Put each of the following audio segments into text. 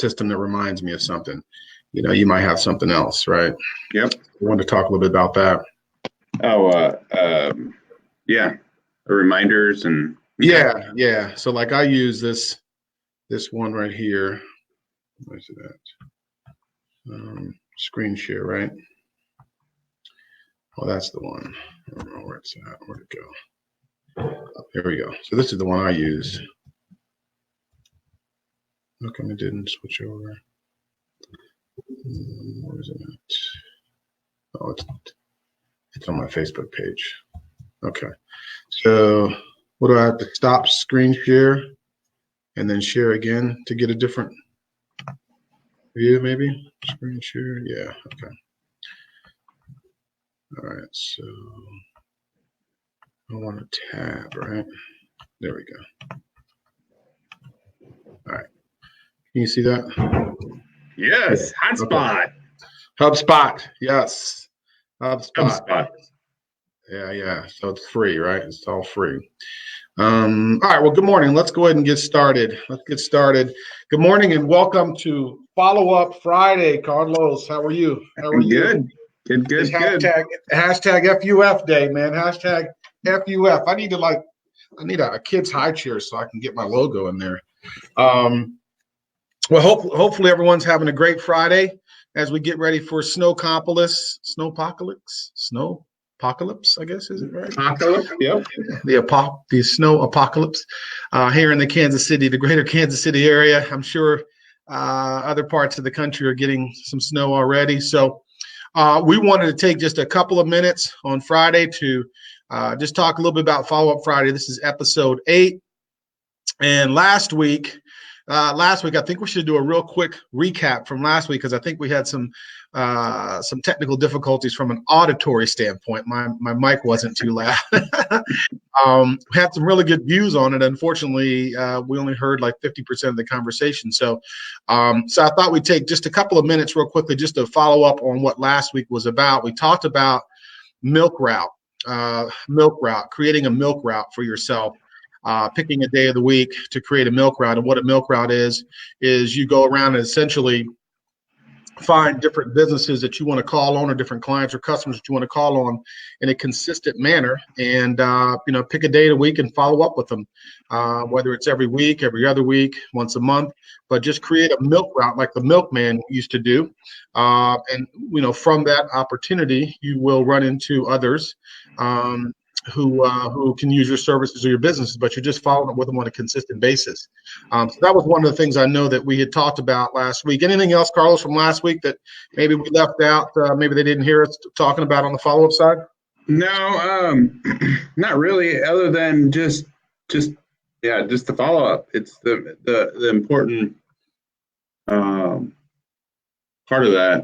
system that reminds me of something. You might have something else, right? Yep. I wanted to talk a little bit about that. Yeah, reminders and yeah. So like I use this one right here. Where's it at? Screen share, right? Oh, that's the one. I don't know where it's at. Where'd it go? Here we go. So this is the one I use. How come it didn't switch over? Where is it at? Oh, it's on my Facebook page. Okay. So what do I have to stop screen share and then share again to get a different view, maybe? Screen share. Yeah. Okay. All right. So I want a tab, right? There we go. All right. Can you see that? Yes. Hotspot. Okay. HubSpot. Yes. HubSpot. Yeah. So it's free, right? It's all free. All right. Well, good morning. Let's go ahead and get started. Good morning and welcome to Follow Up Friday. Carlos, how are you? Good. Hashtag FUF day, man. Hashtag FUF. I need a kid's high chair so I can get my logo in there. Well, hopefully everyone's having a great Friday as we get ready for Snowpocalypse, I guess, is it right? Apocalypse, yep. The snow apocalypse here in the greater Kansas City area. I'm sure other parts of the country are getting some snow already. So we wanted to take just a couple of minutes on Friday to just talk a little bit about Follow Up Friday. This is episode 8. And last week, I think we should do a real quick recap from last week because I think we had some technical difficulties from an auditory standpoint. My mic wasn't too loud. We had some really good views on it. Unfortunately, we only heard like 50% of the conversation. So I thought we'd take just a couple of minutes real quickly just to follow up on what last week was about. We talked about milk route, creating a milk route for yourself. Picking a day of the week to create a milk route. And what a milk route is you go around and essentially find different businesses that you want to call on or different clients or customers that you want to call on in a consistent manner and, pick a day of the week and follow up with them, whether it's every week, every other week, once a month, but just create a milk route like the milkman used to do. And from that opportunity, you will run into others who can use your services or your businesses, but you're just following up with them on a consistent basis. So that was one of the things I know that we had talked about last week. Anything else, Carlos, from last week that maybe we left out, maybe they didn't hear us talking about on the follow-up side? No, not really, other than just the follow-up. It's the important part of that.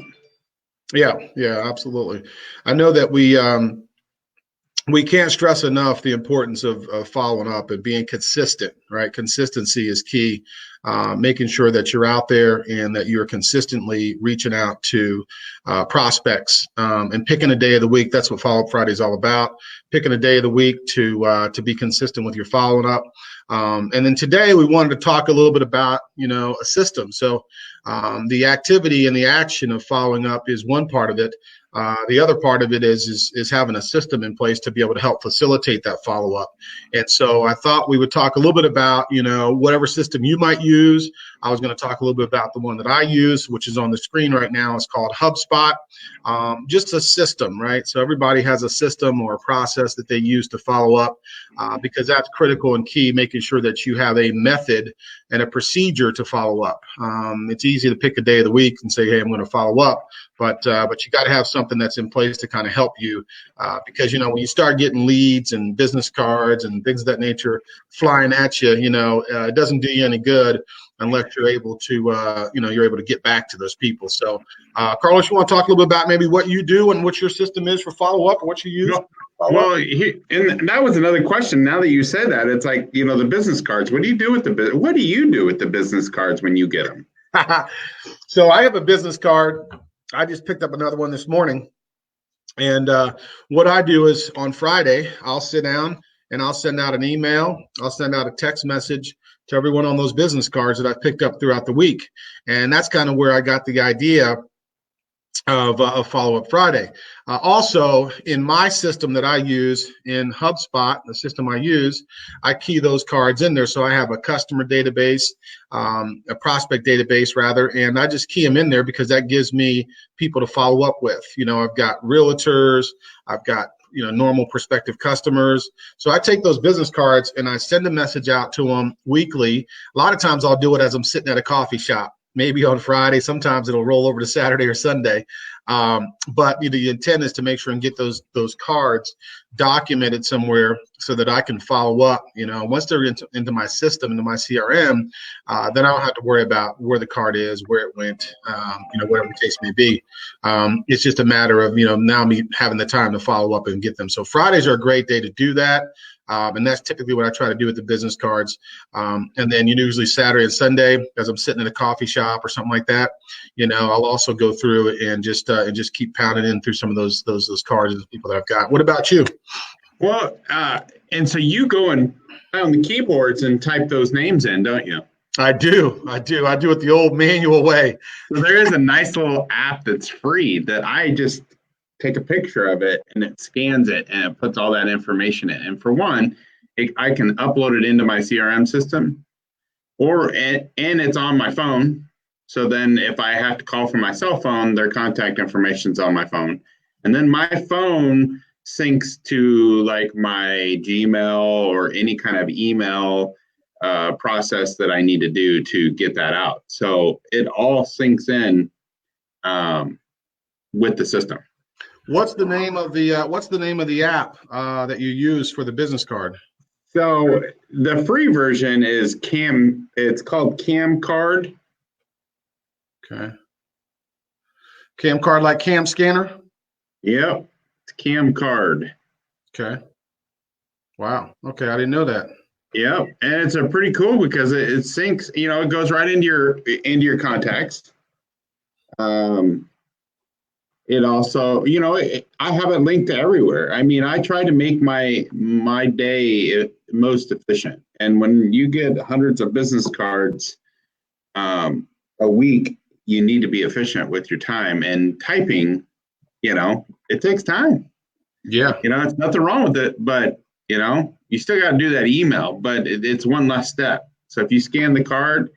Yeah, absolutely. I know that we can't stress enough the importance of following up and being consistent, right? Consistency is key. Making sure that you're out there and that you're consistently reaching out to prospects and picking a day of the week. That's what Follow Up Friday is all about. Picking a day of the week to be consistent with your following up. And then today we wanted to talk a little bit about, a system. So the activity and the action of following up is one part of it. The other part of it is having a system in place to be able to help facilitate that follow-up. And so I thought we would talk a little bit about, whatever system you might use. I was going to talk a little bit about the one that I use, which is on the screen right now. It's called HubSpot. Just a system, right? So everybody has a system or a process that they use to follow up because that's critical and key, making sure that you have a method and a procedure to follow up. It's easy to pick a day of the week and say, hey, I'm going to follow up. But you got to have something that's in place to kind of help you because, when you start getting leads and business cards and things of that nature flying at you, it doesn't do you any good unless you're able to get back to those people. So, Carlos, you want to talk a little bit about maybe what you do and what your system is for follow-up and what you use? Well, and that was another question. Now that you said that, it's like, the business cards. What do you do with the business cards when you get them? So I have a business card. I just picked up another one this morning. And what I do is on Friday, I'll sit down and I'll send out an email. I'll send out a text message to everyone on those business cards that I picked up throughout the week. And that's kind of where I got the idea of Follow Up Friday. Also, in my system that I use in HubSpot, the system I use, I key those cards in there. So I have a customer database, a prospect database rather, and I just key them in there because that gives me people to follow up with. I've got realtors, I've got normal prospective customers. So I take those business cards and I send a message out to them weekly. A lot of times I'll do it as I'm sitting at a coffee shop, maybe on Friday. Sometimes it'll roll over to Saturday or Sunday. But the intent is to make sure and get those cards documented somewhere so that I can follow up. Once they're into my system, into my CRM, then I don't have to worry about where the card is, where it went, whatever the case may be. It's just a matter of, now me having the time to follow up and get them. So Fridays are a great day to do that. And that's typically what I try to do with the business cards. And then usually Saturday and Sunday, as I'm sitting in a coffee shop or something like that, I'll also go through and just keep pounding in through some of those cards of the people that I've got. What about you? Well, and so you go and on the keyboards and type those names in, don't you? I do it the old manual way. So there is a nice little app that's free that I just take a picture of it and it scans it and it puts all that information in. And for one, I can upload it into my CRM system, and it's on my phone. So then if I have to call from my cell phone, their contact information's on my phone. And then my phone syncs to like my Gmail or any kind of email process that I need to do to get that out. So it all syncs in with the system. What's the name of the app that you use for the business card? So the free version is it's called CamCard. Okay. CamCard, like Cam Scanner? Yep. It's CamCard. Okay. Wow. Okay. I didn't know that. Yep. And it's a pretty cool because it syncs, it goes right into your contacts. It also, I have it linked to everywhere. I mean, I try to make my day most efficient. And when you get hundreds of business cards a week, you need to be efficient with your time. And typing, it takes time. Yeah. It's nothing wrong with it, but, you still got to do that email, but it's one less step. So if you scan the card,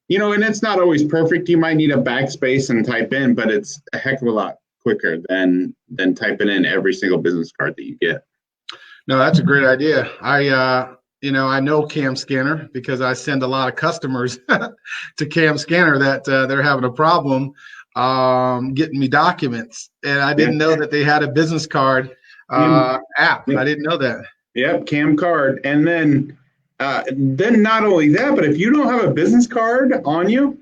and it's not always perfect. You might need a backspace and type in, but it's a heck of a lot quicker than typing in every single business card that you get. No, that's a great idea. I know Cam Scanner because I send a lot of customers to Cam Scanner that they're having a problem getting me documents, and I didn't know that they had a business card app. I didn't know that. Yep, CamCard, and then not only that, but if you don't have a business card on you,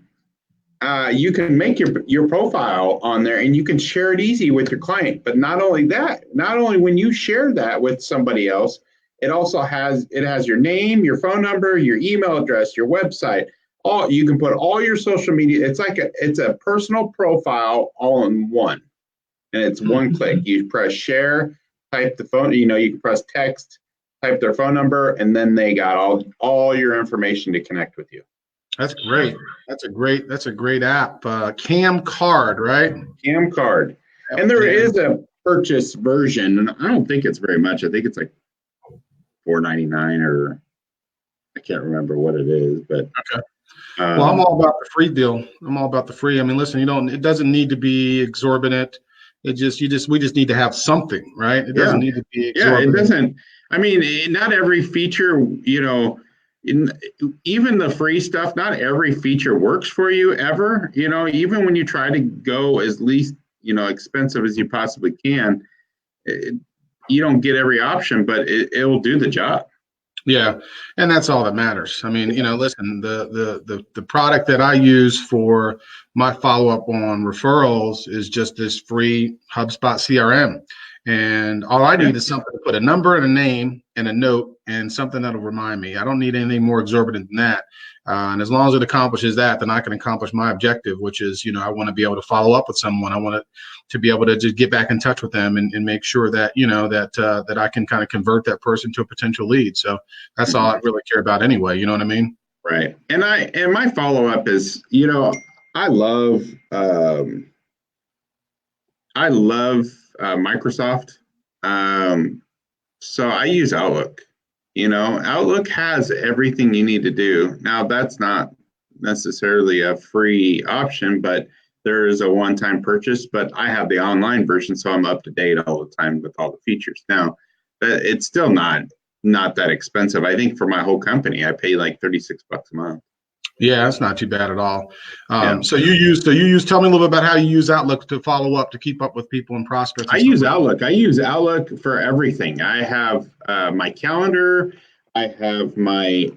you can make your profile on there and you can share it easy with your client. But not only when you share that with somebody else, it also has your name, your phone number, your email address, your website. You can put all your social media. It's a personal profile all in one, and it's one click. You press share, type the phone. You can press text, type their phone number, and then they got all your information to connect with you. That's great. That's a great app. CamCard, right? CamCard. And there is a purchase version, and I don't think it's very much. I think it's like $4.99, or I can't remember what it is, but okay. Well, I'm all about the free deal. I'm all about the free. I mean, listen, it doesn't need to be exorbitant. We just need to have something, right? It doesn't need to be exorbitant. Yeah, it doesn't. I mean, not every feature, even the free stuff, not every feature works for you ever. Even when you try to go as least, expensive as you possibly can, you don't get every option, but it will do the job. Yeah, and that's all that matters. I mean, listen, the product that I use for my follow-up on referrals is just this free HubSpot CRM. And all I need is something to put a number and a name and a note and something that'll remind me. I don't need anything more exorbitant than that. And as long as it accomplishes that, then I can accomplish my objective, which is, I want to be able to follow up with someone. I want to be able to just get back in touch with them and make sure that, that I can kind of convert that person to a potential lead. So that's all I really care about anyway. You know what I mean? Right. And my follow up is, I love I love Microsoft. Um, so I use Outlook. Outlook has everything you need to do. Now, that's not necessarily a free option, but there is a one-time purchase. But I have the online version, so I'm up to date all the time with all the features. Now, it's still not that expensive. I think for my whole company, I pay like $36 a month. Yeah, that's not too bad at all. Yeah. So you use. Tell me a little bit about how you use Outlook to follow up, to keep up with people and prospects. I use Outlook. I use Outlook for everything. I have my calendar. I have my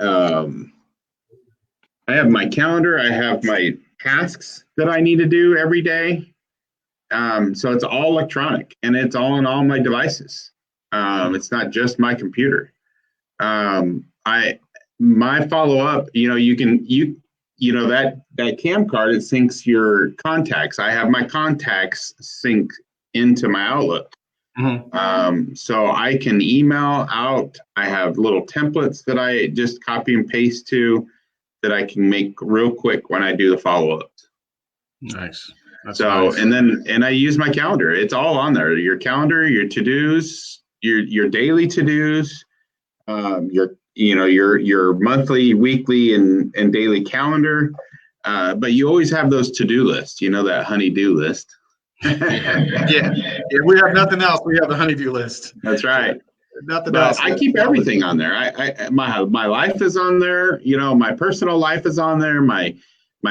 calendar. I have my tasks that I need to do every day. So it's all electronic, and it's all on all my devices. It's not just my computer. My follow up. That cam card, it syncs your contacts. I have my contacts sync into my Outlook. Mm-hmm. So I can email out. I have little templates that I just copy and paste to, that I can make real quick when I do the follow ups. Nice. That's so nice. And I use my calendar. It's all on there. Your calendar, your to dos, your daily to dos, your monthly, weekly, and daily calendar. But you always have those to do lists. That honey-do list. yeah. We have nothing else. We have a honey-do list. That's right. Nothing but else. I keep everything on there. My life is on there. My personal life is on there. My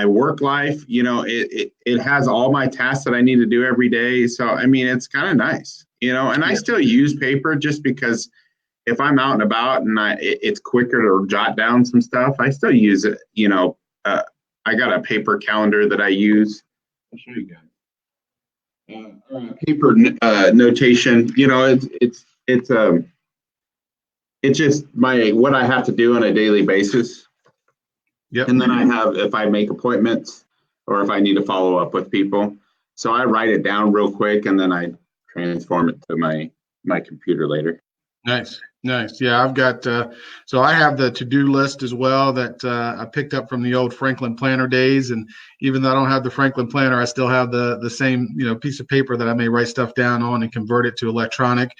work life. It has all my tasks that I need to do every day. So I mean, it's kind of nice. And I still use paper just because if I'm out and about and it's quicker to jot down some stuff, I still use it. I got a paper calendar that I use. I'll show you guys. Paper notation. It's just what I have to do on a daily basis. Yep. And then I have, if I make appointments or if I need to follow up with people. So I write it down real quick and then I transform it to my computer later. Nice. Yeah, I've got, so I have the to-do list as well that I picked up from the old Franklin Planner days. And even though I don't have the Franklin Planner, I still have the same, piece of paper that I may write stuff down on and convert it to electronic.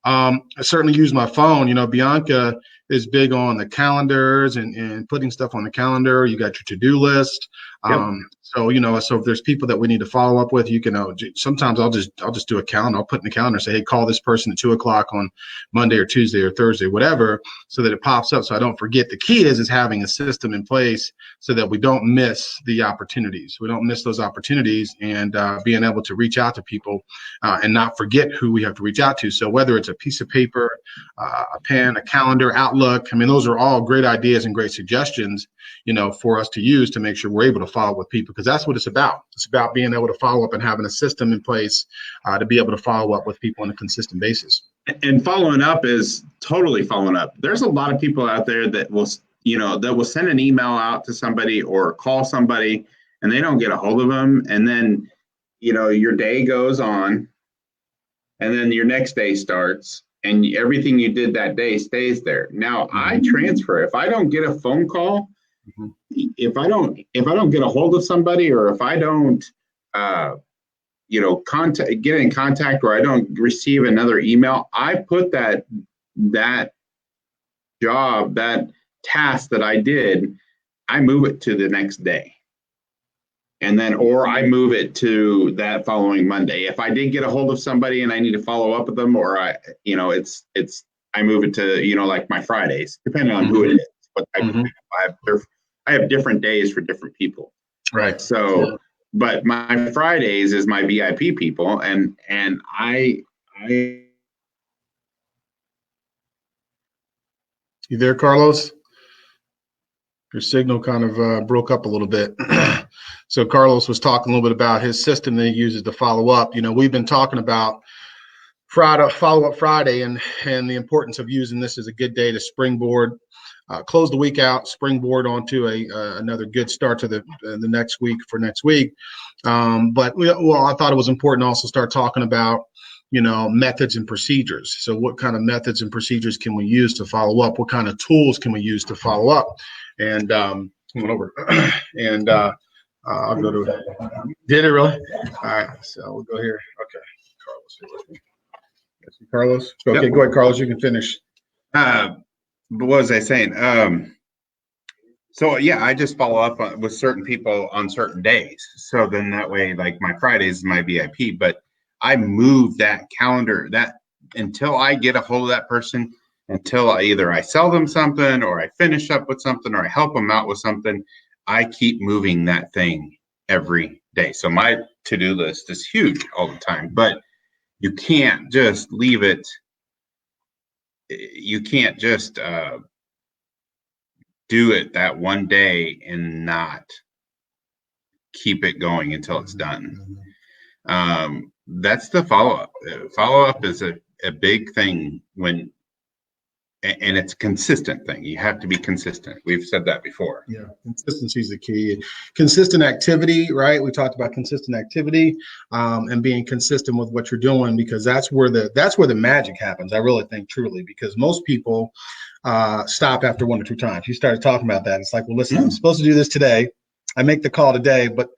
I certainly use my phone. Bianca is big on the calendars and putting stuff on the calendar. You got your to-do list. Yep. So if there's people that we need to follow up with, you can. Sometimes I'll just do a calendar. I'll put in the calendar, say, hey, call this person at 2:00 on Monday or Tuesday or Thursday, whatever, so that it pops up, so I don't forget. The key is having a system in place so that we don't miss the opportunities. We don't miss those opportunities, and being able to reach out to people and not forget who we have to reach out to. So whether it's a piece of paper, a pen, a calendar, Outlook, I mean, those are all great ideas and great suggestions, for us to use to make sure we're able to follow up with people, because that's what it's about. It's about being able to follow up and having a system in place to be able to follow up with people on a consistent basis. And following up is totally following up. There's a lot of people out there that will send an email out to somebody or call somebody and they don't get a hold of them. And then, your day goes on and then your next day starts and everything you did that day stays there. Now I transfer. If I don't get a phone call, if I don't get a hold of somebody, or if I don't, get in contact, or I don't receive another email, I put that job, that task that I did, I move it to the next day. And then, or I move it to that following Monday. If I did get a hold of somebody and I need to follow up with them, or I move it to, like my Fridays, depending on who it is, what type of people I have different days for different people. Right. So, but my Fridays is my VIP people, and I. You there, Carlos? Your signal kind of broke up a little bit. So Carlos was talking a little bit about his system that he uses to follow up. We've been talking about follow-up Friday and the importance of using this as a good day to springboard, close the week out, springboard onto another good start to the next week for next week. But I thought it was important to also start talking about, methods and procedures. So what kind of methods and procedures can we use to follow up? What kind of tools can we use to follow up? and went over. And I'll go to. Did it really? All right. So we'll go here. Okay, Carlos, here with me. Carlos. Okay, Yep. go ahead, Carlos. You can finish. What was I saying? So yeah, I just follow up with certain people on certain days. So then that way, like my Fridays is my VIP, but I move that calendar that until I get a hold of that person, until I sell them something or I finish up with something or I help them out with something, I keep moving that thing every day. So my to-do list is huge all the time, but you can't just leave it. You can't just do it that one day and not keep it going until it's done. That's the follow-up. Follow-up is a big thing and it's a consistent thing. You have to be consistent. We've said that before. Yeah, consistency is the key. Consistent activity, right? We talked about consistent activity and being consistent with what you're doing, because that's where the magic happens. I really think, truly, because most people stop after 1 or 2 times. You started talking about that. It's like, well, listen, I'm supposed to do this today. I make the call today, but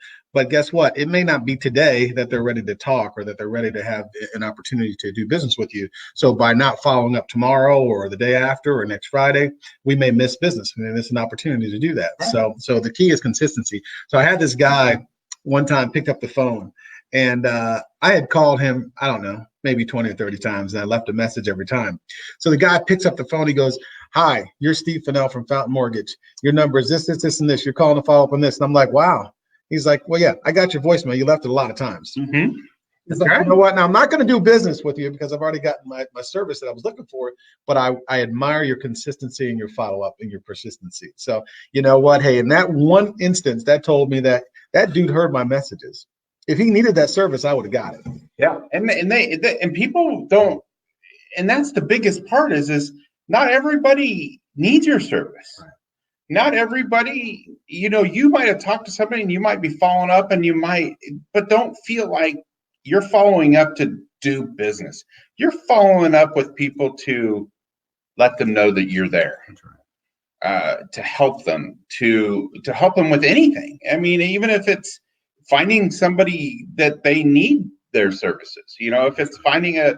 guess what? It may not be today that they're ready to talk or that they're ready to have an opportunity to do business with you. So by not following up tomorrow or the day after or next Friday, we may miss business, and it's an opportunity to do that. Right. So the key is consistency. So I had this guy one time picked up the phone, and I had called him, I don't know, maybe 20 or 30 times, and I left a message every time. So the guy picks up the phone. He goes, "Hi, you're Steve Fennell from Fountain Mortgage. Your number is this, and this. You're calling to follow up on this." And I'm like, wow. He's like, "Well, yeah, I got your voicemail. You left it a lot of times." Mm-hmm. He's like, "You know what? Now I'm not going to do business with you because I've already gotten my service that I was looking for, but I admire your consistency and your follow-up and your persistency." So you know what? Hey, in that one instance, that told me that dude heard my messages. If he needed that service, I would have got it. Yeah, and people don't, and that's the biggest part is not everybody needs your service. Right. Not everybody, you might have talked to somebody and you might be following up but don't feel like you're following up to do business. You're following up with people to let them know that you're there. That's right. To help them, to help them with anything. I mean, even if it's finding somebody that they need their services, if it's finding a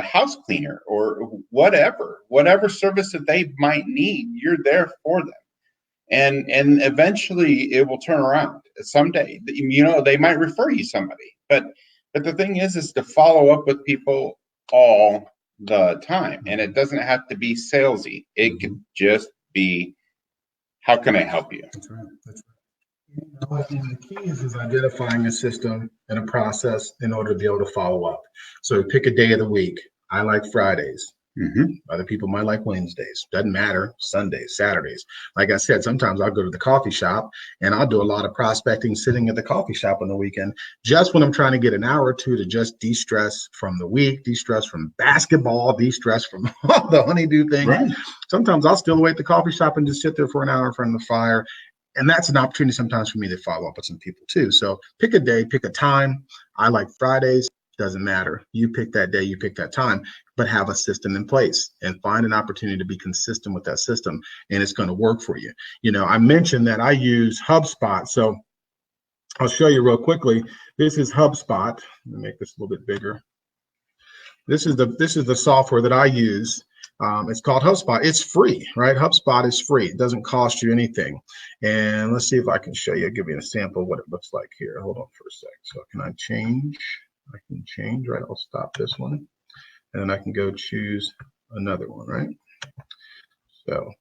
house cleaner or whatever service that they might need, you're there for them. And eventually it will turn around someday. They might refer you somebody, but the thing is to follow up with people all the time. And it doesn't have to be salesy. It could just be, how can I help you? That's right. That's right. The key is identifying a system and a process in order to be able to follow up. So pick a day of the week. I like Fridays. Mm-hmm. Other people might like Wednesdays. Doesn't matter. Sundays, Saturdays. Like I said, sometimes I'll go to the coffee shop and I'll do a lot of prospecting sitting at the coffee shop on the weekend, just when I'm trying to get an hour or two to just de-stress from the week, de-stress from basketball, de-stress from all the honeydew things. Right. Sometimes I'll still wait at the coffee shop and just sit there for an hour in front of the fire. And that's an opportunity sometimes for me to follow up with some people too. So pick a day, pick a time. I like Fridays. Doesn't matter. You pick that day, you pick that time, but have a system in place and find an opportunity to be consistent with that system, and it's going to work for you. I mentioned that I use HubSpot, so I'll show you real quickly. This is HubSpot. Let me make this a little bit bigger. This is the software that I use. It's called HubSpot. It's free, right? HubSpot is free. It doesn't cost you anything. And let's see if I can show you. I'll give you a sample of what it looks like here. Hold on for a sec. So can I change? I can change, right? I'll stop this one. And then I can go choose another one, right? So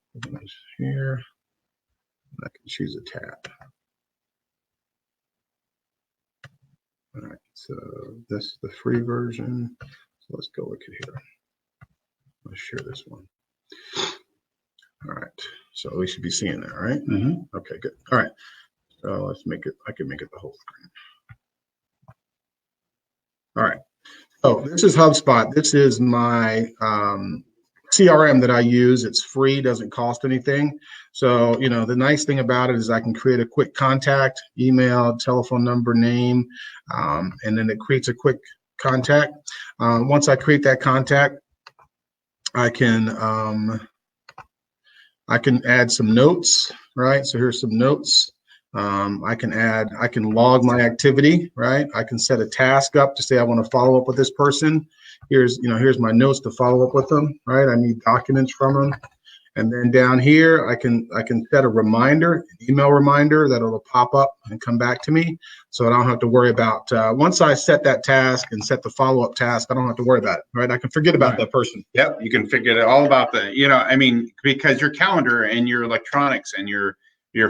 here, and I can choose a tab. All right, so this is the free version. So let's go look at here. Let's share this one. All right, so we should be seeing that, right? Mm-hmm. Okay, good. All right, so let's make it, I can make it the whole screen. All right, so this is HubSpot. This is my CRM that I use. It's free, doesn't cost anything. So, the nice thing about it is I can create a quick contact, email, telephone number, name, and then it creates a quick contact. Once I create that contact, I can I can add some notes, right? So here's some notes. I can log my activity, right? I can set a task up to say I want to follow up with this person. Here's my notes to follow up with them, right? I need documents from them. And then down here, I can set a reminder, an email reminder that it'll pop up and come back to me. So I don't have to worry about, once I set that task and set the follow-up task, I don't have to worry about it, right? I can forget about that person. Yep, you can figure it all about because your calendar and your electronics and your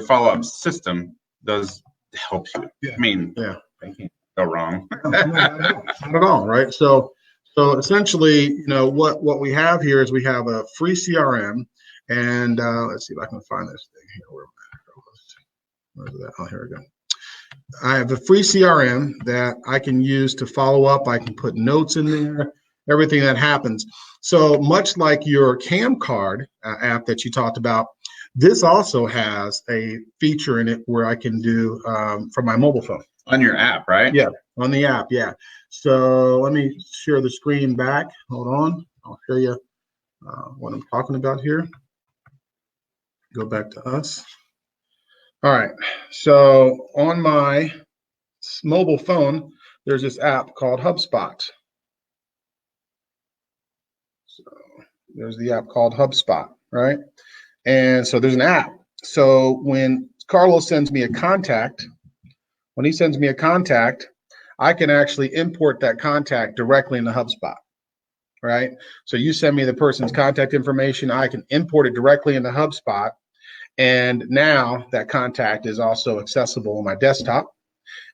follow-up system does help you. Yeah. I mean, yeah, I can't go wrong. not at all, right? So essentially, what we have here is we have a free CRM. And let's see if I can find this thing here. Where's that? Oh, here we go. I have a free CRM that I can use to follow up. I can put notes in there, everything that happens. So much like your CamCard app that you talked about, this also has a feature in it where I can do from my mobile phone. On your app, right? Yeah, on the app, yeah. So let me share the screen back. Hold on. I'll show you what I'm talking about here. Go back to us. All right. So on my mobile phone, there's this app called HubSpot. So there's the app called HubSpot, right? And so there's an app. So when Carlos sends me a contact, when he sends me a contact, I can actually import that contact directly into HubSpot, right? So you send me the person's contact information, I can import it directly into HubSpot. And now that contact is also accessible on my desktop.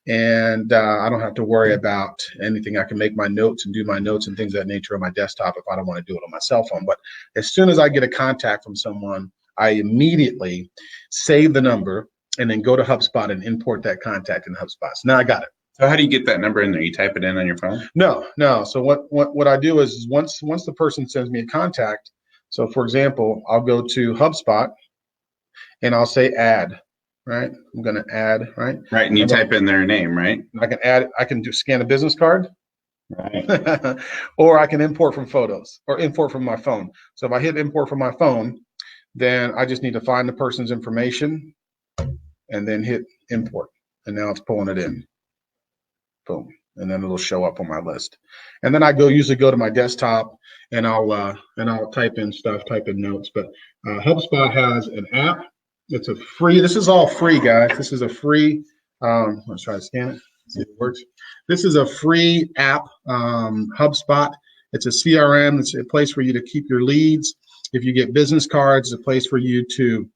And I don't have to worry about anything. I can make my notes and do my notes and things of that nature on my desktop if I don't want to do it on my cell phone. But as soon as I get a contact from someone, I immediately save the number and then go to HubSpot and import that contact in HubSpot. So now I got it. So how do you get that number in there? You type it in on your phone? No. So what I do is once the person sends me a contact, so for example, I'll go to HubSpot and I'll say add, right? I'm going to add, right? Right, and you type in their name, right? I can add, I can scan a business card. Right. Or I can import from photos or import from my phone. So if I hit import from my phone, then I just need to find the person's information and then hit import. And now it's pulling it in. Boom. And then it'll show up on my list. And then I usually go to my desktop and I'll type in stuff, type in notes. But HubSpot has an app. It's a free, this is all free, guys. This is a free, let's try to scan it, see if it works. This is a free app, HubSpot. It's a CRM. It's a place for you to keep your leads. If you get business cards, it's a place for you to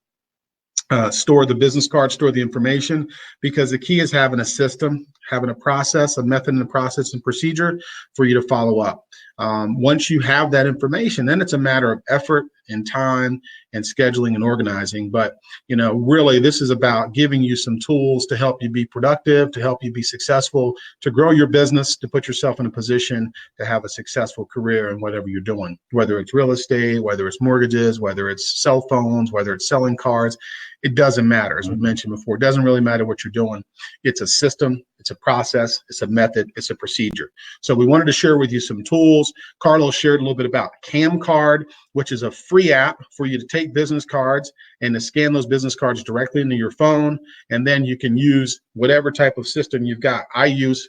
store the business card, store the information, because the key is having a system, having a process, a method and a process and procedure for you to follow up. Once you have that information, then it's a matter of effort and time and scheduling and organizing. But, really, this is about giving you some tools to help you be productive, to help you be successful, to grow your business, to put yourself in a position to have a successful career in whatever you're doing, whether it's real estate, whether it's mortgages, whether it's cell phones, whether it's selling cars. It doesn't matter. As we mentioned before, it doesn't really matter what you're doing. It's a system, it's a process, it's a method, it's a procedure. So we wanted to share with you some tools. Carlos shared a little bit about CamCard, which is a free app for you to take business cards and to scan those business cards directly into your phone. And then you can use whatever type of system you've got. I use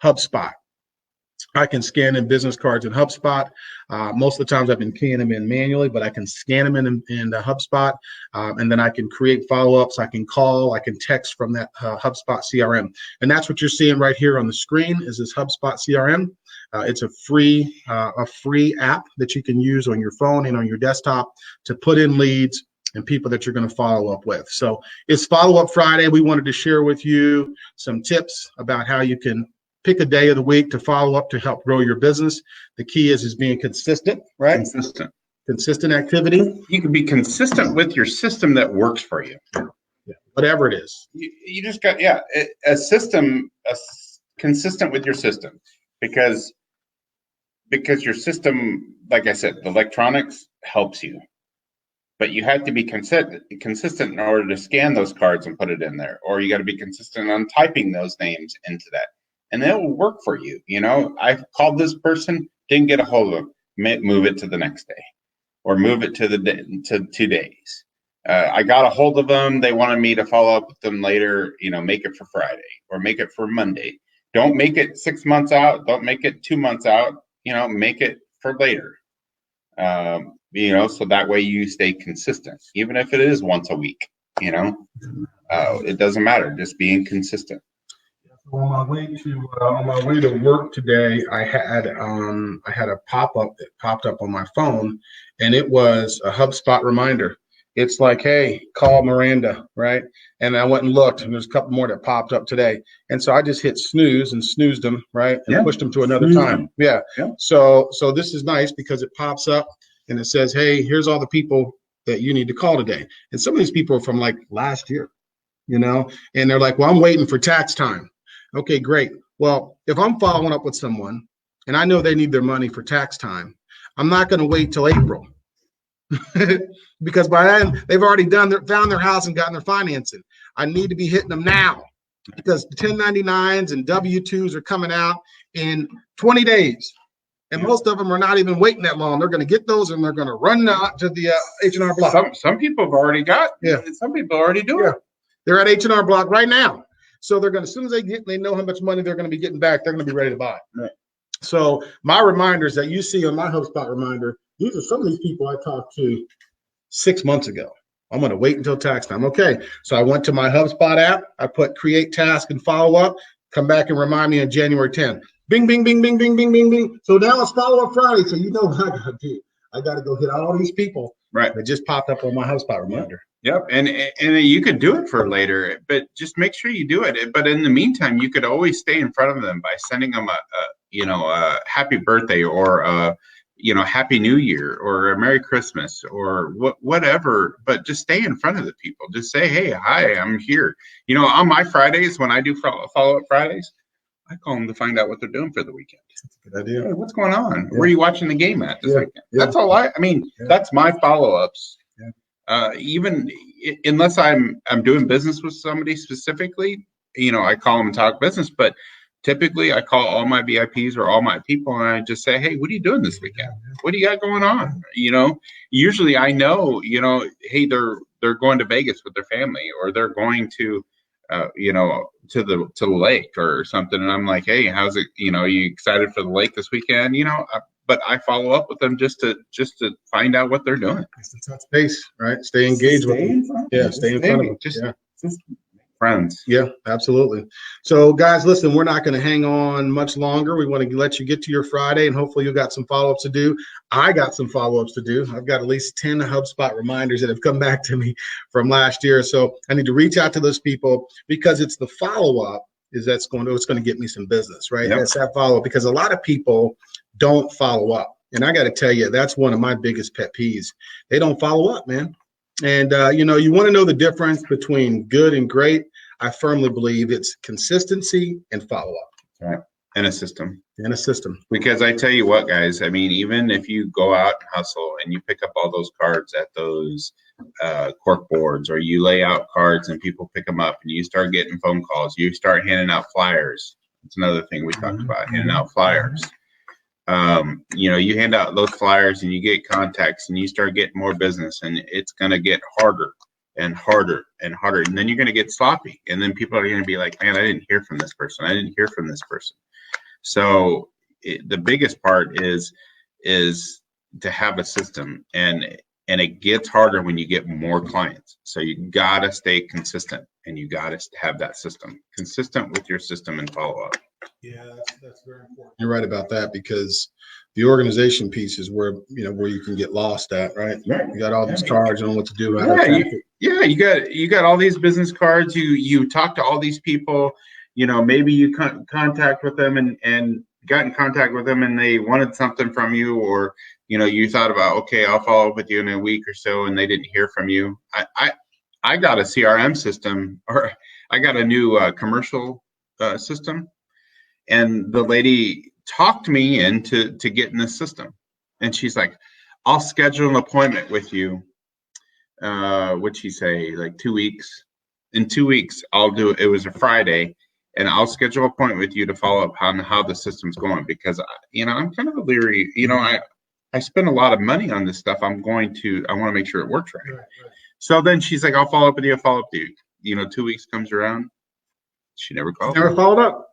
HubSpot. I can scan in business cards in HubSpot. Most of the times I've been keying them in manually, but I can scan them in the HubSpot, and then I can create follow-ups. I can call, I can text from that HubSpot CRM. And that's what you're seeing right here on the screen is this HubSpot CRM. It's a free app that you can use on your phone and on your desktop to put in leads and people that you're going to follow up with. So it's Follow-Up Friday. We wanted to share with you some tips about how you can pick a day of the week to follow up to help grow your business. The key is being consistent, right? Consistent activity. You can be consistent with your system that works for you. Yeah, whatever it is. You just got, a system, consistent with your system, because your system, like I said, the electronics helps you, but you have to be consistent in order to scan those cards and put it in there, or you got to be consistent on typing those names into that. And it will work for you. I called this person, didn't get a hold of them, move it to the next day. or move it to to 2 days. I got a hold of them. They wanted me to follow up with them later, make it for Friday or make it for Monday. Don't make it 6 months out. Don't make it 2 months out, make it for later. So that way you stay consistent, even if it is once a week, it doesn't matter. Just being consistent. On my way to work today, I had a pop-up that popped up on my phone, and it was a HubSpot reminder. It's like, hey, call Miranda, right? And I went and looked, and there's a couple more that popped up today. And so I just hit snooze and snoozed them, right? And pushed them to another time. Yeah. So this is nice because it pops up and it says, hey, here's all the people that you need to call today. And some of these people are from like last year, and they're like, well, I'm waiting for tax time. Okay, great. Well, if I'm following up with someone and I know they need their money for tax time, I'm not going to wait till April. Because by then they've already found their house and gotten their financing. I need to be hitting them now because the 1099s and W-2s are coming out in 20 days. And most of them are not even waiting that long. They're going to get those and they're going to run out to the H&R Block. Some people have already got. Yeah. Some people already do it. They're at H&R Block right now. So they're going to, as soon as they know how much money they're going to be getting back, they're going to be ready to buy. Right. So my reminders that you see on my HubSpot reminder, these are some of these people I talked to 6 months ago. I'm going to wait until tax time. Okay. So I went to my HubSpot app. I put create task and follow up. Come back and remind me on January 10th. Bing, bing, bing, bing, bing, bing, bing, bing. So now it's follow up Friday. So you know what I got to do. I got to go hit all these people. Right. That just popped up on my HubSpot reminder. Yep. And you could do it for later, but just make sure you do it. But in the meantime, you could always stay in front of them by sending them a happy birthday or Happy New Year or a Merry Christmas or whatever, but just stay in front of the people. Just say, hey, hi, I'm here. On my Fridays, when I do follow-up Fridays, I call them to find out what they're doing for the weekend. That's a good idea. Hey, what's going on? Yeah. Where are you watching the game at this weekend? Yeah. That's all that's my follow-ups. Yeah. Even unless I'm doing business with somebody specifically, I call them and talk business, but typically I call all my VIPs or all my people and I just say, hey, what are you doing this weekend? What do you got going on? Usually I know, hey, they're going to Vegas with their family or they're going to, to the lake or something. And I'm like, hey, how's it? Are you excited for the lake this weekend? But I follow up with them just to find out what they're doing. Just touch base, right? Stay engaged with them. Yeah, stay in front of them. Just friends. Yeah, absolutely. So guys, listen, we're not going to hang on much longer. We want to let you get to your Friday and hopefully you got some follow-ups to do. I got some follow-ups to do. I've got at least 10 HubSpot reminders that have come back to me from last year. So I need to reach out to those people because it's the follow-up it's going to get me some business, right? Yep. That's that follow-up because a lot of people don't follow up. And I got to tell you, that's one of my biggest pet peeves. They don't follow up, man. And, you want to know the difference between good and great. I firmly believe it's consistency and follow-up. Right. And a system. Because I tell you what, guys, even if you go out and hustle and you pick up all those cards at those cork boards or you lay out cards and people pick them up and you start getting phone calls, you start handing out flyers. That's another thing we talked about, handing out flyers. You hand out those flyers and you get contacts and you start getting more business and it's going to get harder and harder and harder. And then you're going to get sloppy. And then people are going to be like, man, I didn't hear from this person. So the biggest part is to have a system and it gets harder when you get more clients. So you got to stay consistent and you got to have that system consistent with your system and follow up. Yeah, that's very important. You're right about that because the organization piece is where you can get lost at, right? You got all these cards, you don't know what to do. You got all these business cards. You talk to all these people. Maybe you contact with them and got in contact with them and they wanted something from you, or you thought about, okay, I'll follow up with you in a week or so, and they didn't hear from you. I got a CRM system, or I got a new commercial system. And the lady talked me into getting this system. And she's like, I'll schedule an appointment with you. What'd she say? Like 2 weeks. In 2 weeks, I'll do it. It was a Friday. And I'll schedule an appointment with you to follow up on how the system's going. Because, I'm kind of leery. I spend a lot of money on this stuff. I want to make sure it works right. So then she's like, I'll follow up with you. I'll follow up with you. You know, 2 weeks comes around. She never called. Never followed up.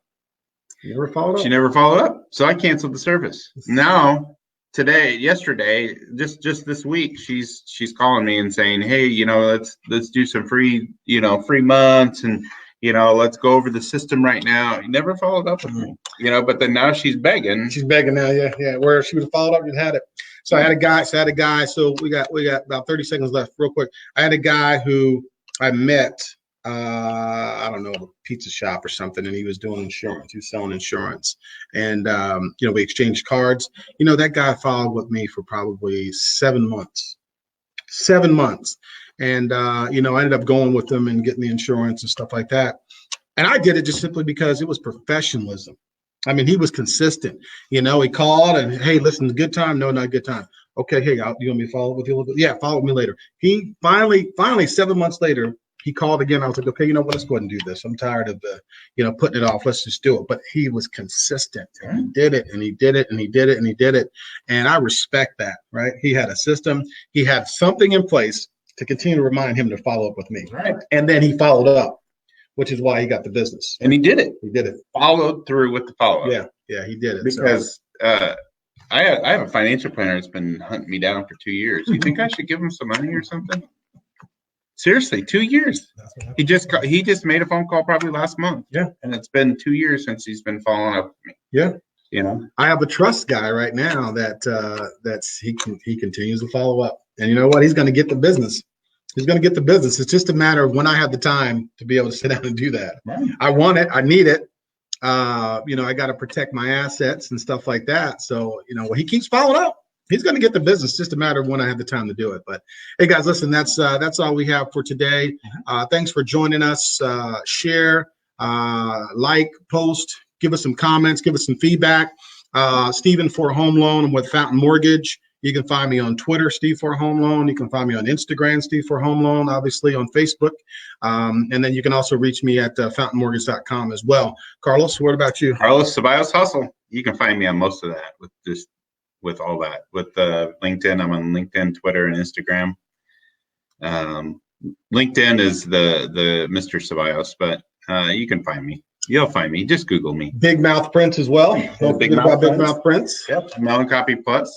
Never followed up. She never followed up. So I canceled the service. Now, yesterday, just this week, she's calling me and saying, hey, you know, let's do some free months, and you know, let's go over the system right now. You never followed up with me, you know, but then now she's begging. She's begging now, yeah. Where she would have followed up, you'd had it. So I had a guy. So we got about 30 seconds left, real quick. I had a guy who I met. I don't know, a pizza shop or something, and he was doing insurance. He was selling insurance, and you know, we exchanged cards. You know, that guy followed with me for probably 7 months. 7 months. And, you know, I ended up going with them and getting the insurance and stuff like that. And I did it just simply because it was professionalism. I mean, he was consistent. You know, he called and, hey, listen, good time? No, not a good time. Okay, hey, you want me to follow up with you a little bit? Yeah, follow up with me later. He finally, 7 months later, he called again. I was like, okay, you know what? Let's go ahead and do this. I'm tired of putting it off. Let's just do it. But he was consistent. And he did it, and he did it, and he did it, and he did it. And I respect that, right? He had a system. He had something in place to continue to remind him to follow up with me. Right. And then he followed up, which is why he got the business. And he did it. He did it. Followed through with the follow-up. Yeah, he did it. Because I have a financial planner that's been hunting me down for 2 years. You think I should give him some money or something? Seriously, 2 years. He just made a phone call probably last month. Yeah. And it's been 2 years since he's been following up with me. Yeah. You know, I have a trust guy right now he continues to follow up. And you know what? He's going to get the business. He's going to get the business. It's just a matter of when I have the time to be able to sit down and do that. Right. I want it. I need it. You know, I got to protect my assets and stuff like that. So, you know, he keeps following up. He's going to get the business. Just a matter of when I have the time to do it. But hey, guys, listen, that's all we have for today. Thanks for joining us. Share, like, post, give us some comments, give us some feedback. Stephen for Home Loan with Fountain Mortgage. You can find me on Twitter, Steve for Home Loan. You can find me on Instagram, Steve for Home Loan, obviously on Facebook. And then you can also reach me at fountainmortgage.com as well. Carlos, what about you? Carlos Ceballos Hustle. You can find me on most of that with all that. With LinkedIn, I'm on LinkedIn, Twitter, and Instagram. LinkedIn is the Mr. Ceballos, but you can find me. You'll find me. Just Google me. Big Mouth Prints as well. Don't Big forget about Big Mouth Prints. Yep. Melon Copy Plus.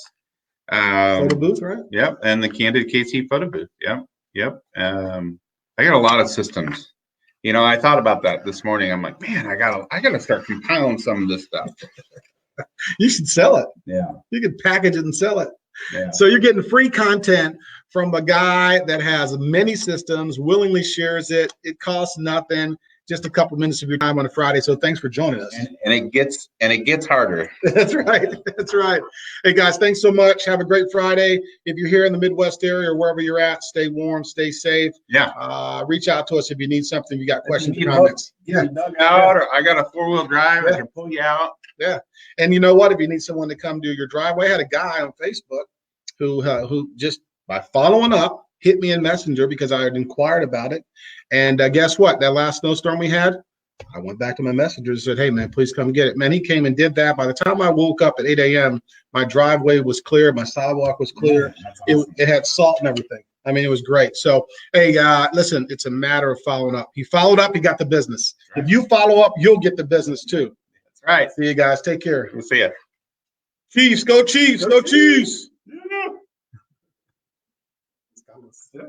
Photo booth, right? Yep. And the Candid KC photo booth. Yep. I got a lot of systems. You know, I thought about that this morning. I'm like, man, I gotta start compiling some of this stuff. You should sell it. Yeah. You could package it and sell it. Yeah. So you're getting free content from a guy that has many systems, willingly shares it. It costs nothing. Just a couple minutes of your time on a Friday. So thanks for joining us. And it gets harder. That's right. That's right. Hey guys, thanks so much. Have a great Friday. If you're here in the Midwest area or wherever you're at, stay warm, stay safe. Yeah. Reach out to us if you need something. You got questions, You comments. Out, or I got a 4-wheel drive. I can pull you out. Yeah. And you know what? If you need someone to come do your driveway, I had a guy on Facebook who just by following up hit me in Messenger because I had inquired about it. And guess what? That last snowstorm we had, I went back to my messenger and said, hey, man, please come get it. Man, he came and did that. By the time I woke up at 8 a.m., my driveway was clear. My sidewalk was clear. Awesome. It had salt and everything. I mean, it was great. So, hey, listen, it's a matter of following up. He followed up. He got the business. Right. If you follow up, you'll get the business too. That's right. See you guys. Take care. We'll see you. Chiefs, go Chiefs, go Chiefs. Yeah.